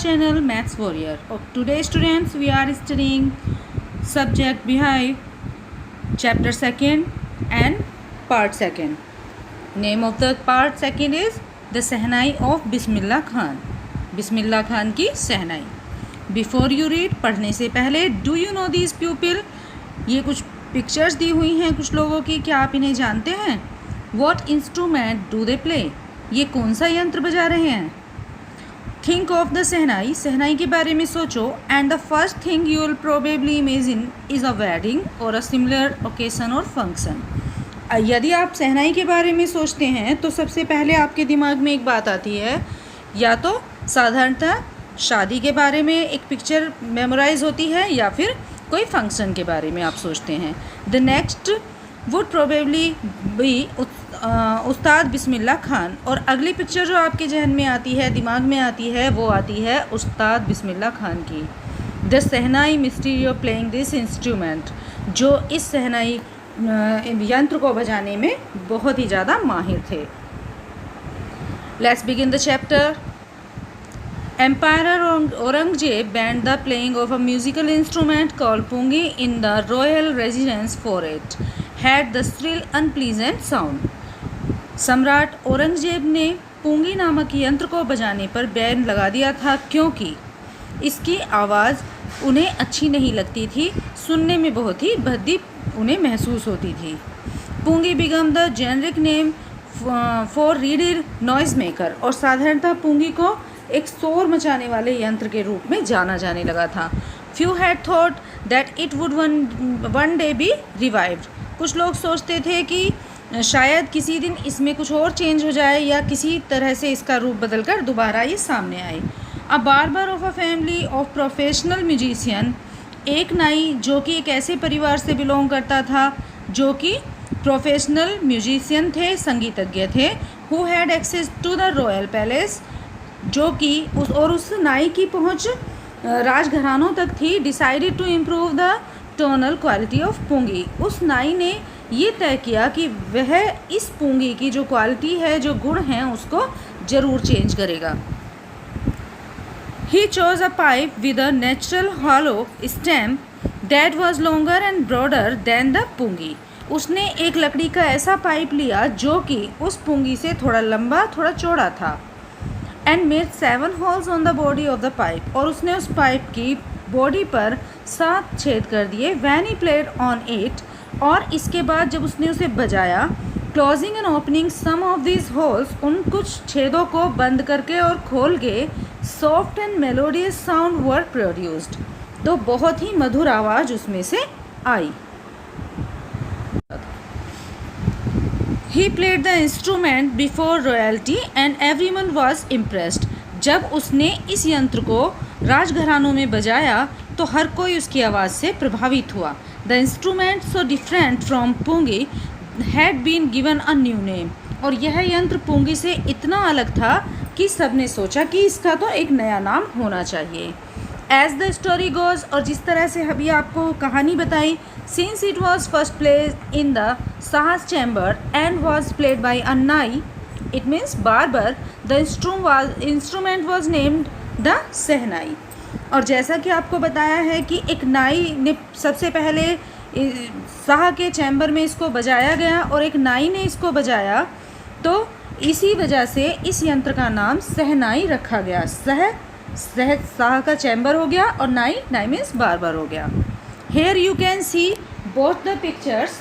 channel Maths Warrior. Today students we are studying subject behind chapter 2nd and part 2nd. Name of the part 2nd is The Sehnai of Bismillah Khan. Bismillah Khan की सहनाई. Before you read, पढ़ने से पहले do you know these people? ये कुछ pictures दी हुई हैं कुछ लोगों की, क्या आप इन्हें जानते हैं? What instrument do they play? ये कौन सा यंत्र बजा रहे हैं? Think of the सहनाई, सहनाई के बारे में सोचो. And the first thing you will probably imagine is a wedding or a similar occasion or function. यदि आप सहनाई के बारे में सोचते हैं तो सबसे पहले आपके दिमाग में एक बात आती है, या तो साधारणतः शादी के बारे में एक पिक्चर मेमोराइज होती है या फिर कोई फंक्शन के बारे में आप सोचते हैं. The next would probably be उस्ताद बिस्मिल्लाह खान. और अगली पिक्चर जो आपके जहन में आती है, दिमाग में आती है, वो आती है उस्ताद बिस्मिल्लाह खान की. The shehnai mystery of playing this instrument, जो इस सहनाई यंत्र को बजाने में बहुत ही ज़्यादा माहिर थे. Let's begin the chapter. Emperor Aurangzeb banned the playing of a musical instrument called pungi in the royal residence, for it had the shrill unpleasant sound. सम्राट औरंगजेब ने पूंगी नामक यंत्र को बजाने पर बैन लगा दिया था क्योंकि इसकी आवाज़ उन्हें अच्छी नहीं लगती थी, सुनने में बहुत ही भद्दी उन्हें महसूस होती थी. Pungi became the generic name for reed noise maker, और साधारणतः पूंगी को एक शोर मचाने वाले यंत्र के रूप में जाना जाने लगा था. Few had thought that it would one day B revived. कुछ लोग सोचते थे कि शायद किसी दिन इसमें कुछ और चेंज हो जाए या किसी तरह से इसका रूप बदलकर दोबारा ये सामने आए. अ barber of a family of professional musician, एक नाई जो कि एक ऐसे परिवार से बिलोंग करता था जो कि प्रोफेशनल म्यूजिशियन थे, संगीतज्ञ थे. Who had access to the royal palace, जो कि उस नाई की पहुंच राजघरानों तक थी. Decided to improve the tonal quality of pungi, उस नाई ने ये तय किया कि वह इस पूंगी की जो क्वालिटी है, जो गुण हैं, उसको ज़रूर चेंज करेगा. He chose a pipe with a natural hollow stem that was longer and broader than the pungi. उसने एक लकड़ी का ऐसा पाइप लिया जो कि उस पूंगी से थोड़ा लंबा, थोड़ा चौड़ा था. And made 7 holes on the body of the pipe, और उसने उस पाइप की बॉडी पर 7 छेद कर दिए. When he played on it, और इसके बाद जब उसने उसे बजाया, closing and opening some of these holes, उन कुछ छेदों को बंद करके और खोल के soft and melodious sound were produced, तो बहुत ही मधुर आवाज़ उसमें से आई. He played the instrument before royalty and everyone was impressed. जब उसने इस यंत्र को राजघरानों में बजाया तो हर कोई उसकी आवाज़ से प्रभावित हुआ. The instrument, so different from pungi, had been given a new name. और यह यंत्र पूंगी से इतना अलग था कि सबने सोचा कि इसका तो एक नया नाम होना चाहिए. As the story goes, और जिस तरह से अभी आपको कहानी बताई, since it was first played in the Shah's chamber and was played by a nai, it means barber, the instrument was named the sehnai. और जैसा कि आपको बताया है कि एक नाई ने सबसे पहले शाह के चैम्बर में इसको बजाया गया और एक नाई ने इसको बजाया, तो इसी वजह से इस यंत्र का नाम सहनाई रखा गया. शाह का चैम्बर हो गया और नाई मीन्स बार्बर हो गया. Here you can see both the pictures.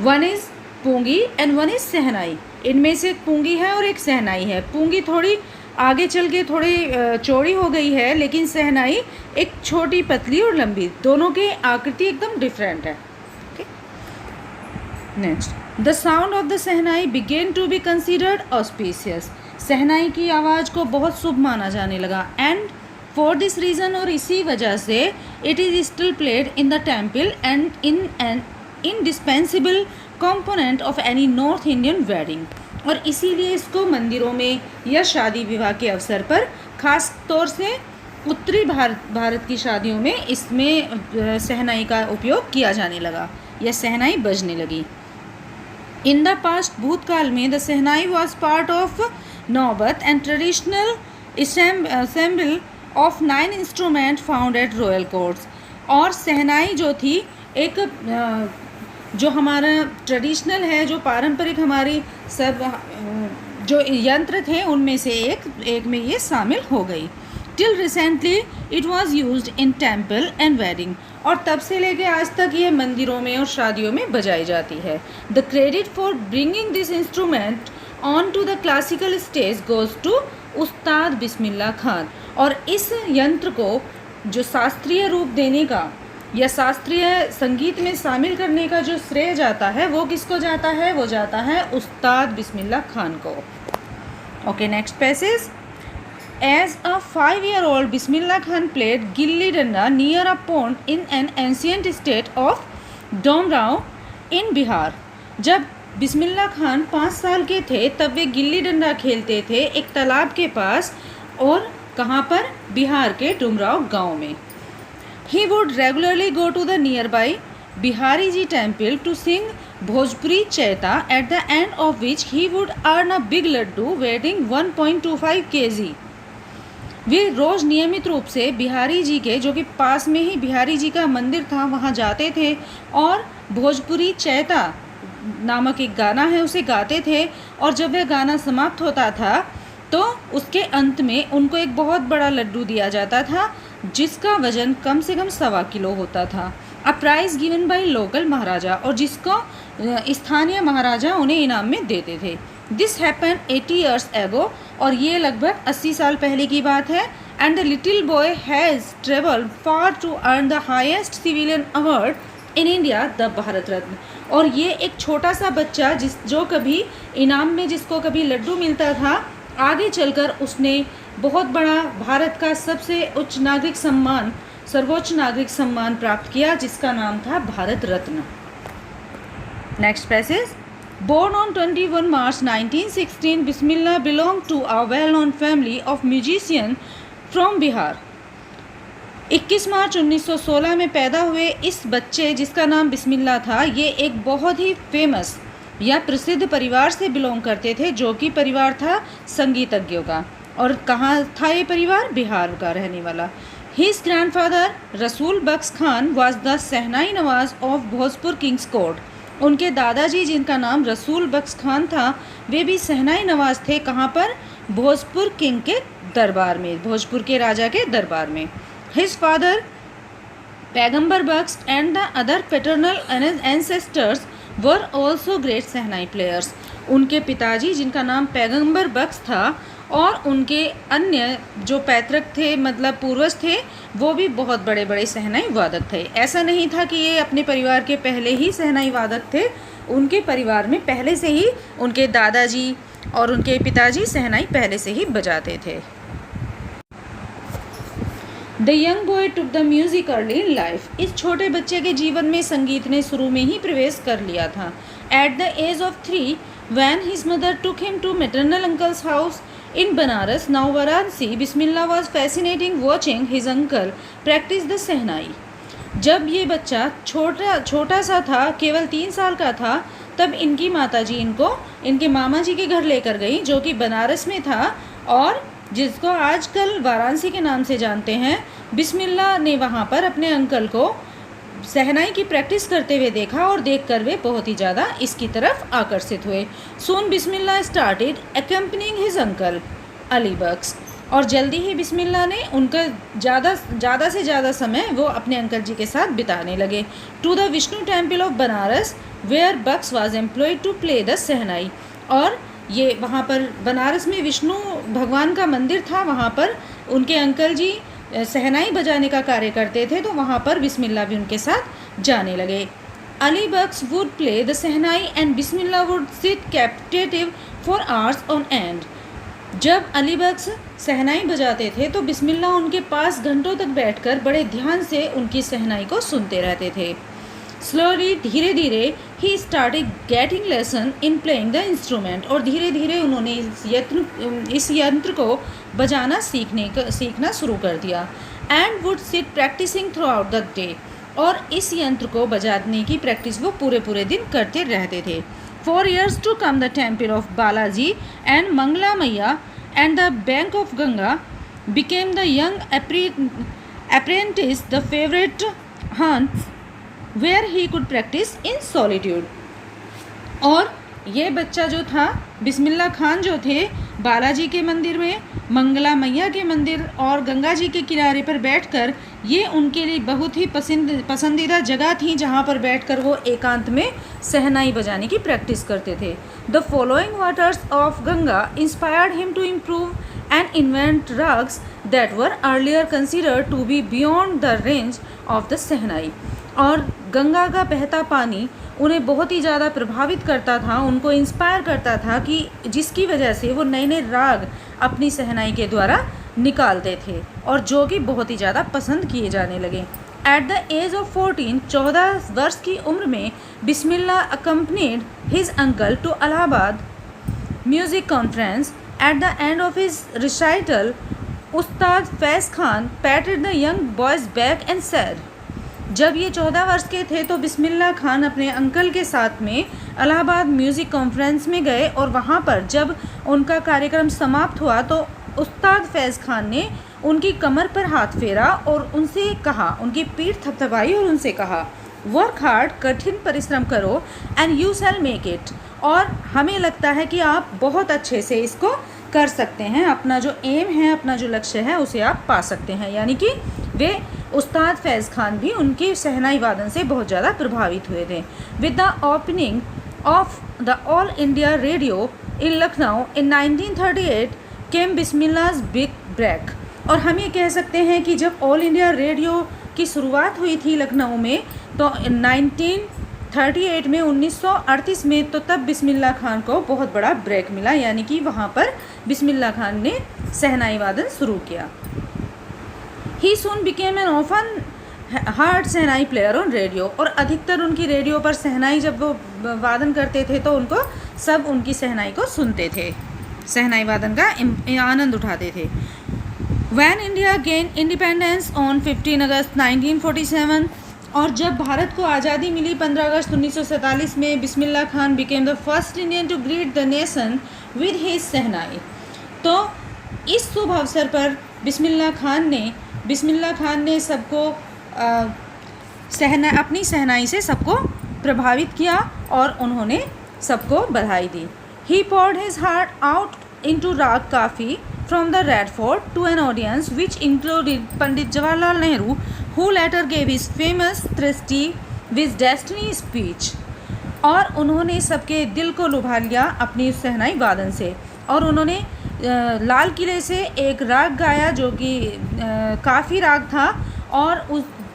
One is पूंगी and one is सहनाई. इनमें से एक पूंगी है और एक सहनाई है. पूंगी थोड़ी आगे चल के थोड़ी चौड़ी हो गई है, लेकिन सहनाई एक छोटी, पतली और लंबी, दोनों की आकृति एकदम डिफरेंट है. Next, the sound of the shehnai began to be considered auspicious. Shehnai की आवाज़ को बहुत शुभ माना जाने लगा. एंड फॉर दिस रीज़न, और इसी वजह से, it is still played in the temple and in an indispensable component of any north Indian wedding. और इसीलिए इसको मंदिरों में या शादी विवाह के अवसर पर, ख़ास तौर से उत्तरी भारत की शादियों में, इसमें सहनाई का उपयोग किया जाने लगा या सहनाई बजने लगी. इन द पास्ट, भूतकाल में, the shehnai was part of नौबत and traditional assemble of 9 instruments found at royal courts। और शहनाई जो थी एक जो हमारा ट्रेडिशनल है, जो पारंपरिक हमारी सब जो यंत्र थे उनमें से एक में ये शामिल हो गई। Till recently it was use in temple and wedding. और तब से लेके आज तक ये मंदिरों में और शादियों में बजाई जाती है। The credit for bringing this instrument on to the classical stage goes to Ustad Bismillah Khan. और इस यंत्र को जो शास्त्रीय रूप देने का या शास्त्रीय संगीत में शामिल करने का जो श्रेय जाता है वो किसको जाता है? वो जाता है उस्ताद बिस्मिल्लाह खान को। Okay, next passage. As a 5-year-old, Bismillah Khan played gilli danda near a pond in an ancient state of Domrao in Bihar। जब बिस्मिल्लाह खान 5 साल के थे तब वे गिल्ली डंडा खेलते थे एक तालाब के पास, और कहाँ पर? बिहार के डुमराव गांव में। He would regularly go to the nearby Bihari Ji temple to sing Bhojpuri Chaita, at the end of which he would earn a big laddu weighing 1.25 kg। वे रोज़ नियमित रूप से बिहारी जी के, जो कि पास में ही बिहारी जी का मंदिर था, वहाँ जाते थे और भोजपुरी चैता नामक एक गाना है उसे गाते थे। और जब वह गाना समाप्त होता था तो उसके अंत में उनको एक बहुत बड़ा लड्डू दिया जाता था जिसका वजन कम से कम 1.25 किलो होता था। A prize given by local maharaja, और जिसको स्थानीय महाराजा उन्हें इनाम में देते थे। दिस हैपन 80 years ago, और ये लगभग 80 साल पहले की बात है। And the little boy has travelled far to earn the highest civilian award in India, the Bharat Ratna. और ये एक छोटा सा बच्चा जो कभी इनाम में जिसको कभी लड्डू मिलता था, आगे चलकर उसने बहुत बड़ा भारत का सबसे उच्च नागरिक सम्मान, सर्वोच्च नागरिक सम्मान प्राप्त किया जिसका नाम था Bharat Ratna. Next passage. Born on 21 March 1916, Bismillah belonged to a well-known family of musicians from Bihar। 21 मार्च 1916 में पैदा हुए इस बच्चे जिसका नाम बिस्मिल्लाह था, ये एक बहुत ही फेमस या प्रसिद्ध परिवार से बिलोंग करते थे, जो कि परिवार था संगीतज्ञों का। और कहाँ था ये परिवार? बिहार का रहने वाला। His grandfather Rasul Bakhsh Khan was the shehnai nawaz of Bhojpur king's court. उनके दादाजी जिनका नाम रसूल बख्श खान था, वे भी शहनाई नवाज थे। कहाँ पर? भोजपुर किंग के दरबार में, भोजपुर के राजा के दरबार में। His father Paigambar Bakhsh and the other paternal ancestors were also great shehnai players. उनके पिताजी जिनका नाम पैगंबर बख्श था और उनके अन्य जो पैतृक थे, मतलब पूर्वज थे, वो भी बहुत बड़े बड़े शहनाई वादक थे। ऐसा नहीं था कि ये अपने परिवार के पहले ही शहनाई वादक थे, उनके परिवार में पहले से ही उनके दादाजी और उनके पिताजी शहनाई पहले से ही बजाते थे। The young boy took the music early in life. इस छोटे बच्चे के जीवन में संगीत ने शुरू में ही प्रवेश कर लिया था। At the age of 3 when his mother took him to maternal uncle's house in Banaras, now Varanasi, Bismillah was fascinating watching his uncle practice the शहनाई। जब ये बच्चा छोटा सा था, केवल 3 साल का था, तब इनकी माताजी इनको इनके मामा जी के घर लेकर गई, जो कि बनारस में था और जिसको आजकल वाराणसी के नाम से जानते हैं। बिस्मिल्लाह ने वहाँ पर अपने अंकल को शहनाई की प्रैक्टिस करते हुए देखा और देखकर वे बहुत ही ज़्यादा इसकी तरफ आकर्षित हुए। Soon Bismillah started accompanying his uncle Ali Bakhsh. और जल्दी ही बिस्मिल्लाह ने उनका ज़्यादा से ज़्यादा समय वो अपने अंकल जी के साथ बिताने लगे। To the Vishnu temple of Banaras where Bakhsh was employed to play the shehnai. और ये वहाँ पर बनारस में विष्णु भगवान का मंदिर था, वहाँ पर उनके अंकल जी शहनाई बजाने का कार्य करते थे, तो वहाँ पर बिस्मिल्लाह भी उनके साथ जाने लगे। Ali Bakhsh would play the shehnai and Bismillah would sit captive for hours on end. जब अली बख्श शहनाई बजाते थे तो बिस्मिल्लाह उनके पास घंटों तक बैठकर बड़े ध्यान से उनकी शहनाई को सुनते रहते थे। स्लोली, धीरे धीरे he started getting lesson in playing the instrument. और धीरे धीरे उन्होंने इस यंत्र को बजाना सीखना शुरू कर दिया। And would sit practising throughout the day. और इस यंत्र को बजाने की प्रैक्टिस वो पूरे दिन करते रहते थे। 4 years to come the temple of Balaji and Mangla Maiya and the bank of Ganga became the young apprentice the favorite haunts where he could practice in solitude. और ये बच्चा जो था बिस्मिल्लाह खान जो थे बालाजी के मंदिर में, मंगला मैया के मंदिर और गंगा जी के किनारे पर बैठकर, ये उनके लिए बहुत ही पसंदीदा जगह थी जहाँ पर बैठकर वो एकांत में सहनाई बजाने की प्रैक्टिस करते थे. The following waters of Ganga inspired him to improve and invent ragas that were earlier considered to be beyond the range of the shehnai. और गंगा का बहता पानी उन्हें बहुत ही ज़्यादा प्रभावित करता था, उनको इंस्पायर करता था कि जिसकी वजह से वो नए नए राग अपनी सहनाई के द्वारा निकालते थे और जो कि बहुत ही ज़्यादा पसंद किए जाने लगे. एट द एज ऑफ 14, 14 वर्ष की उम्र में Bismillah accompanied his uncle to Allahabad music conference. At the end of his recital, Ustad Faiyaz Khan patted the young boy's back and said. जब ये 14 वर्ष के थे तो बिस्मिल्लाह खान अपने अंकल के साथ में इलाहाबाद म्यूज़िक कॉन्फ्रेंस में गए और वहाँ पर जब उनका कार्यक्रम समाप्त हुआ तो उस्ताद फैज़ खान ने उनकी कमर पर हाथ फेरा और उनसे कहा, उनकी पीठ थपथपाई और उनसे कहा, वर्क हार्ड, कठिन परिश्रम करो, and you shall make it. और हमें लगता है कि आप बहुत अच्छे से इसको कर सकते हैं, अपना जो एम है, अपना जो लक्ष्य है उसे आप पा सकते हैं. यानी कि वे उस्ताद फैज़ खान भी उनके शहनाई वादन से बहुत ज़्यादा प्रभावित हुए थे. With the opening of the All India Radio in Lucknow in 1938 came Bismillah's big break. और हम ये कह सकते हैं कि जब ऑल इंडिया रेडियो की शुरुआत हुई थी लखनऊ में तो 1938 में 1938 में तो तब बिस्मिल्लाह खान को बहुत बड़ा ब्रेक मिला, यानी कि वहाँ पर बिस्मिल्लाह खान ने शहनाई वादन शुरू किया. ही soon became an often heard shehnai player on radio. और अधिकतर उनकी रेडियो पर शहनाई जब वो वादन करते थे तो उनको सब उनकी शहनाई को सुनते थे, शहनाई वादन का आनंद उठाते थे. When India gained independence on 15 अगस्त 1947, और जब भारत को आज़ादी मिली 15 अगस्त 1947 में, Bismillah Khan became the first Indian to greet the nation with his शहनाई. तो इस शुभ अवसर पर बिस्मिल्लाह खान ने सबको अपनी शहनाई से सबको प्रभावित किया और उन्होंने सबको बधाई दी. ही poured his heart out into राग काफ़ी from the Red Fort to an audience which included Pandit Jawaharlal Nehru, who later gave his famous Tristty with Destiny speech. और उन्होंने सबके दिल को लुभा लिया अपनी शहनाई वादन से. और उन्होंने लाल किले से एक राग गाया जो कि काफ़ी राग था, और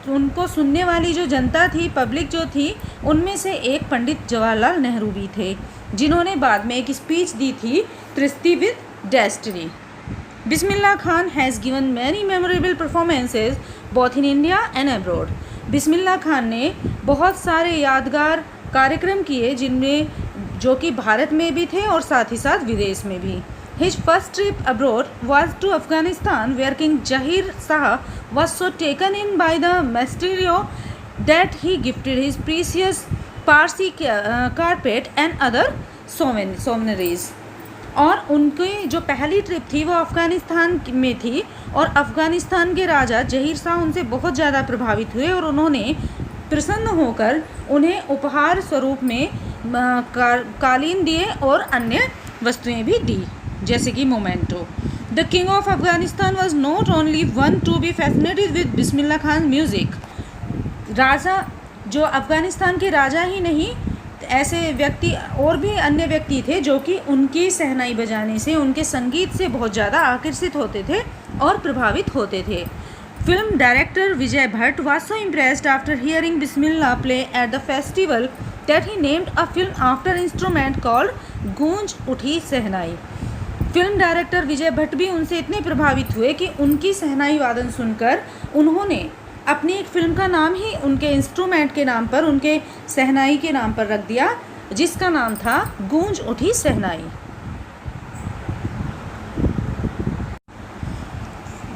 उनको सुनने वाली जो जनता थी, पब्लिक जो थी, उनमें से एक पंडित जवाहरलाल नेहरू भी थे जिन्होंने बाद में एक स्पीच दी थी, tryst with destiny. Bismillah Khan has given many memorable performances both in India and abroad. Bismillah Khan ने बहुत सारे यादगार कार्यक्रम किए जिनमें जो कि भारत में भी थे और साथ ही साथ विदेश में भी. His first trip abroad was to Afghanistan, where King Jahir Shah was so taken in by the mysterious that he gifted his precious Parsi carpet and other souvenirs. और उनकी जो पहली ट्रिप थी वो अफ़गानिस्तान में थी और अफ़गानिस्तान के राजा जहीर शाह उनसे बहुत ज़्यादा प्रभावित हुए और उन्होंने प्रसन्न होकर उन्हें उपहार स्वरूप में कालीन दिए और अन्य वस्तुएं भी दी, जैसे कि memento. The king of Afghanistan was not only one to be fascinated with Bismillah Khan music. राजा जो अफ़गानिस्तान के राजा ही नहीं, ऐसे व्यक्ति और भी अन्य व्यक्ति थे जो कि उनकी शहनाई बजाने से, उनके संगीत से बहुत ज़्यादा आकर्षित होते थे और प्रभावित होते थे. Film director Vijay Bhatt was so impressed after hearing Bismillah play at the festival that he named a film after instrument called गूंज उठी शहनाई. फिल्म डायरेक्टर विजय भट्ट भी उनसे इतने प्रभावित हुए कि उनकी शहनाई वादन सुनकर उन्होंने अपनी एक फिल्म का नाम ही उनके इंस्ट्रूमेंट के नाम पर, उनके शहनाई के नाम पर रख दिया, जिसका नाम था Goonj Uthi Shehnai.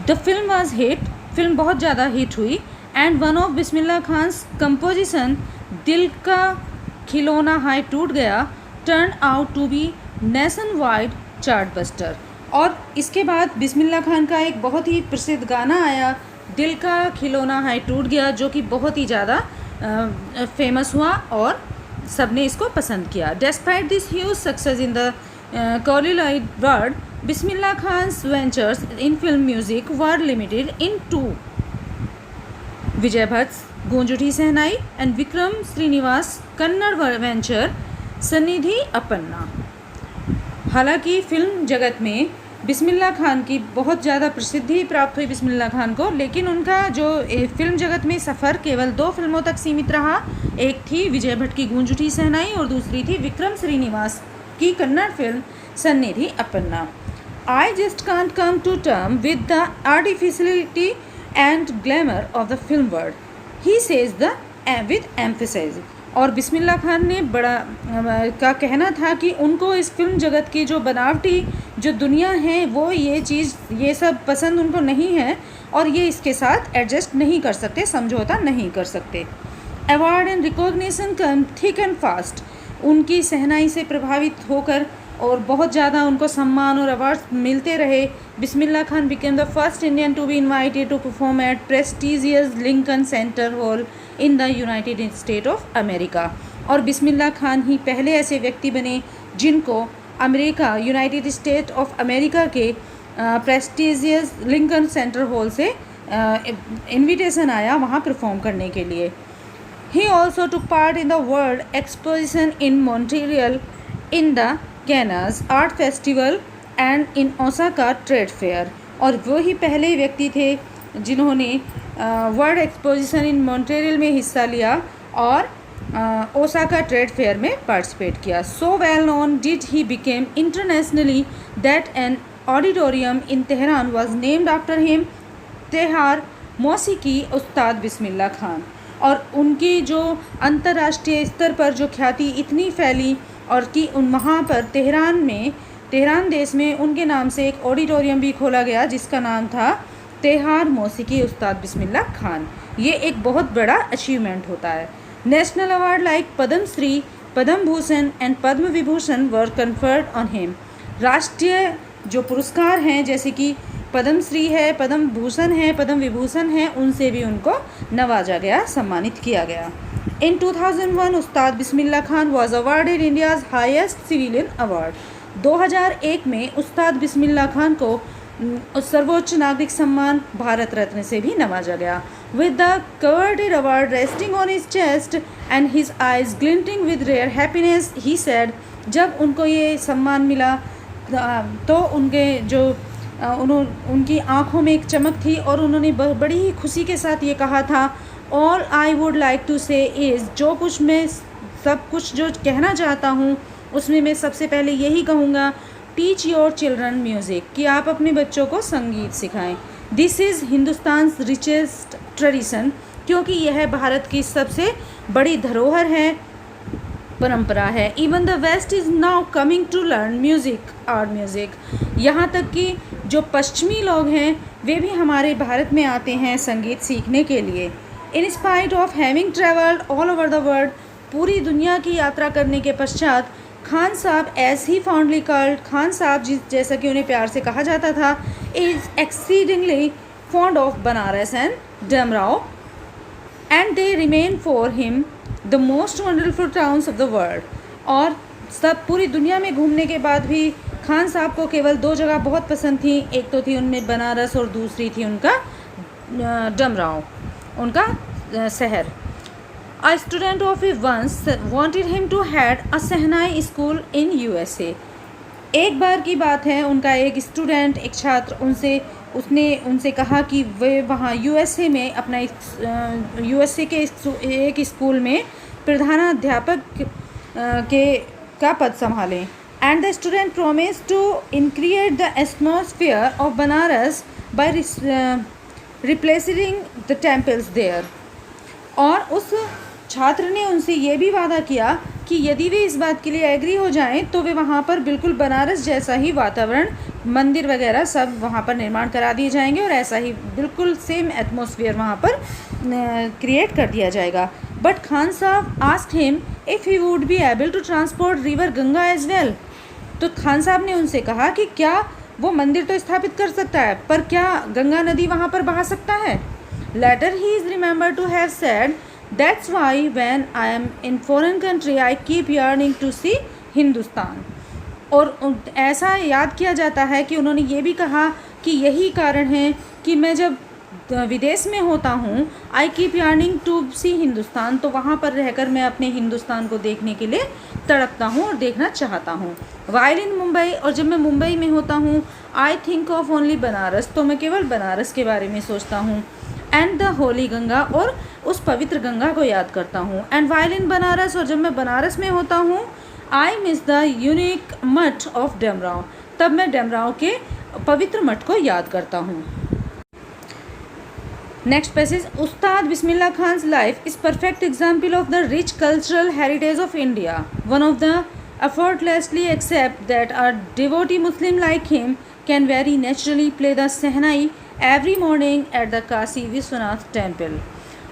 The film was hit. Film बहुत ज़्यादा हिट हुई. And one of Bismillah Khan's composition Dil Ka Khilona Haay Toot Gaya turn out to be nationwide chart buster. और इसके बाद बिस्मिल्लाह खान का एक बहुत ही प्रसिद्ध गाना आया, दिल का खिलौना है टूट गया, जो कि बहुत ही ज़्यादा फेमस हुआ और सबने इसको पसंद किया। Despite this huge success in the celluloid world, Bismillah Khan's ventures in film music were limited in two, Vijay Bhatt Goonj Uthi Shehnai and Vikram Srinivas Kannada venture Sanaadi Appanna. हालांकि फिल्म जगत में बिस्मिल्लाह खान की बहुत ज़्यादा प्रसिद्धि प्राप्त हुई बिस्मिल्लाह खान को, लेकिन उनका जो फिल्म जगत में सफ़र केवल 2 फिल्मों तक सीमित रहा। एक थी विजय भट्ट की गूंज उठी शहनाई और दूसरी थी विक्रम श्रीनिवास की Kannada film Sanaadi Appanna. I just can't come to term with the artificiality and glamour of the film world, he says the with emphasize. और बिस्मिल्लाह खान ने बड़ा का कहना था कि उनको इस फिल्म जगत की जो बनावटी जो दुनिया है वो ये सब पसंद उनको नहीं है और ये इसके साथ एडजस्ट नहीं कर सकते, समझौता नहीं कर सकते। Award and recognition come thick and fast, उनकी सहनाई से प्रभावित होकर और बहुत ज़्यादा उनको सम्मान और अवार्ड्स मिलते रहे। Bismillah Khan became the first Indian to be invited to perform at prestigious Lincoln Center hall in the United State of America. और बिस्मिल्लाह खान ही पहले ऐसे व्यक्ति बने जिनको America United State of America के प्रेस्टिजियस लिंकन सेंटर हॉल से इनविटेशन आया वहाँ परफॉर्म करने के लिए। He also took part in the world exposition in Montreal, in the Cannes art festival and in Osaka trade fair. और वो ही पहले व्यक्ति थे जिन्होंने वर्ल्ड एक्सपोजिशन इन मॉन्ट्रियल में हिस्सा लिया और ओसाका ट्रेड फेयर में पार्टिसिपेट किया। So well known did he became internationally that an auditorium in Tehran was named after him, तेहार मौसीकी उस्ताद बिस्मिल्लाह खान। और उनकी जो अंतर्राष्ट्रीय स्तर पर जो ख्याति इतनी फैली और कि वहाँ पर तेहरान देश में उनके नाम से एक ऑडिटोरियम भी खोला गया जिसका नाम था तेहार मौसीकी उस्ताद बिस्मिल्लाह खान। ये एक बहुत बड़ा अचीवमेंट होता है। National award like Padma Shri, Padma Bhushan and Padma Vibhushan were conferred on him. राष्ट्रीय जो पुरस्कार हैं जैसे कि पद्म श्री है, पद्म भूषण है, पद्म विभूषण है, उनसे भी उनको नवाजा गया, सम्मानित किया गया। In 2001, Ustad Bismillah Khan was awarded India's highest civilian award. 2001 में उस्ताद बिस्मिल्लाह खान को सर्वोच्च नागरिक सम्मान भारत रत्न से भी नवाजा गया। With the coveted award resting on his chest and his eyes glinting with rare happiness, he said, जब उनको ये सम्मान मिला तो उनकी आँखों में एक चमक थी और उन्होंने बड़ी ही खुशी के साथ ये कहा था, all I would like to say is, सब कुछ जो कहना चाहता हूँ उसमें मैं सबसे पहले यही कहूँगा, टीच योर चिल्ड्रन म्यूज़िक, कि आप अपने बच्चों को संगीत सिखाएं। This is Hindustan richest tradition, क्योंकि यह भारत की सबसे बड़ी धरोहर है, परंपरा है। Even the West is now coming to learn music, art music, यहाँ तक कि जो पश्चिमी लोग हैं वे भी हमारे भारत में आते हैं संगीत सीखने के लिए। In spite of having travelled all over the world, पूरी दुनिया की यात्रा करने के पश्चात Khan Sahab as he fondly called, Khan Sahab जैसा कि उन्हें प्यार से कहा जाता था, is exceedingly fond of Banaras and Dumraon and they remain for him the most wonderful towns of the world. और सब पूरी दुनिया में घूमने के बाद भी खान साहब को केवल 2 जगह बहुत पसंद थी, एक तो थी उनमें बनारस और दूसरी थी उनका डमराव, उनका शहर। A student of his once wanted him to head a shehnai school in USA। एक बार की बात है, उनका एक स्टूडेंट, एक छात्र उसने उनसे कहा कि वे वहाँ USA में अपना USA के एक स्कूल में प्रधानाध्यापक का पद संभालें। And the student promised to increase the atmosphere of Banaras by replacing the temples there। और उस छात्र ने उनसे ये भी वादा किया कि यदि वे इस बात के लिए एग्री हो जाएं तो वे वहाँ पर बिल्कुल बनारस जैसा ही वातावरण, मंदिर वगैरह सब वहाँ पर निर्माण करा दिए जाएंगे और ऐसा ही बिल्कुल सेम एटमॉस्फेयर वहाँ पर क्रिएट कर दिया जाएगा। But Khan Sahab asked him if he would be able to transport river Ganga as well. तो खान साहब ने उनसे कहा कि क्या वो मंदिर तो स्थापित कर सकता है, पर क्या गंगा नदी वहाँ पर बहा सकता है? Later he is remembered to have said, "That's why when I am in foreign country I keep yearning to see Hindustan." और ऐसा याद किया जाता है कि उन्होंने ये भी कहा कि यही कारण है कि मैं जब विदेश में होता हूँ, आई कीप यार्निंग टू सी हिंदुस्तान, तो वहाँ पर रहकर मैं अपने हिंदुस्तान को देखने के लिए तड़पता हूँ और देखना चाहता हूँ। वाइल इन मुंबई, और जब मैं मुंबई में होता हूँ, I think of only Banaras, तो मैं केवल बनारस के बारे में सोचता हूँ। एंड द होली गंगा, और उस पवित्र गंगा को याद करता हूँ। एंड वाइल इन बनारस, और जब मैं बनारस में होता हूँ, आई मिस द यूनिक मठ ऑफ डमराव, तब मैं डमराव के पवित्र मठ को याद करता हूँ। Next passage, Ustad Bismillah Khan's life is perfect example of the rich cultural heritage of India. One of the effortlessly accept that a devotee Muslim like him can very naturally play the Sehnai every morning at the Kashi Vishwanath temple.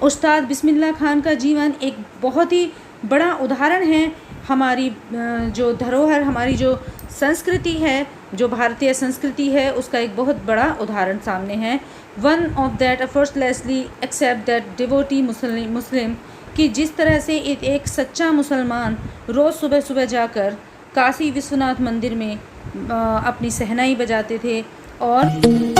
उस्ताद बिस्मिल्लाह खान का जीवन एक बहुत ही बड़ा उदाहरण है। हमारी जो धरोहर, हमारी जो संस्कृति है, जो भारतीय संस्कृति है, उसका एक बहुत बड़ा उदाहरण सामने है। One of that effortlessly accept that devotee मुस्लिम, कि जिस तरह से एक सच्चा मुसलमान रोज़ सुबह सुबह जाकर काशी विश्वनाथ मंदिर में अपनी सहनाई बजाते थे और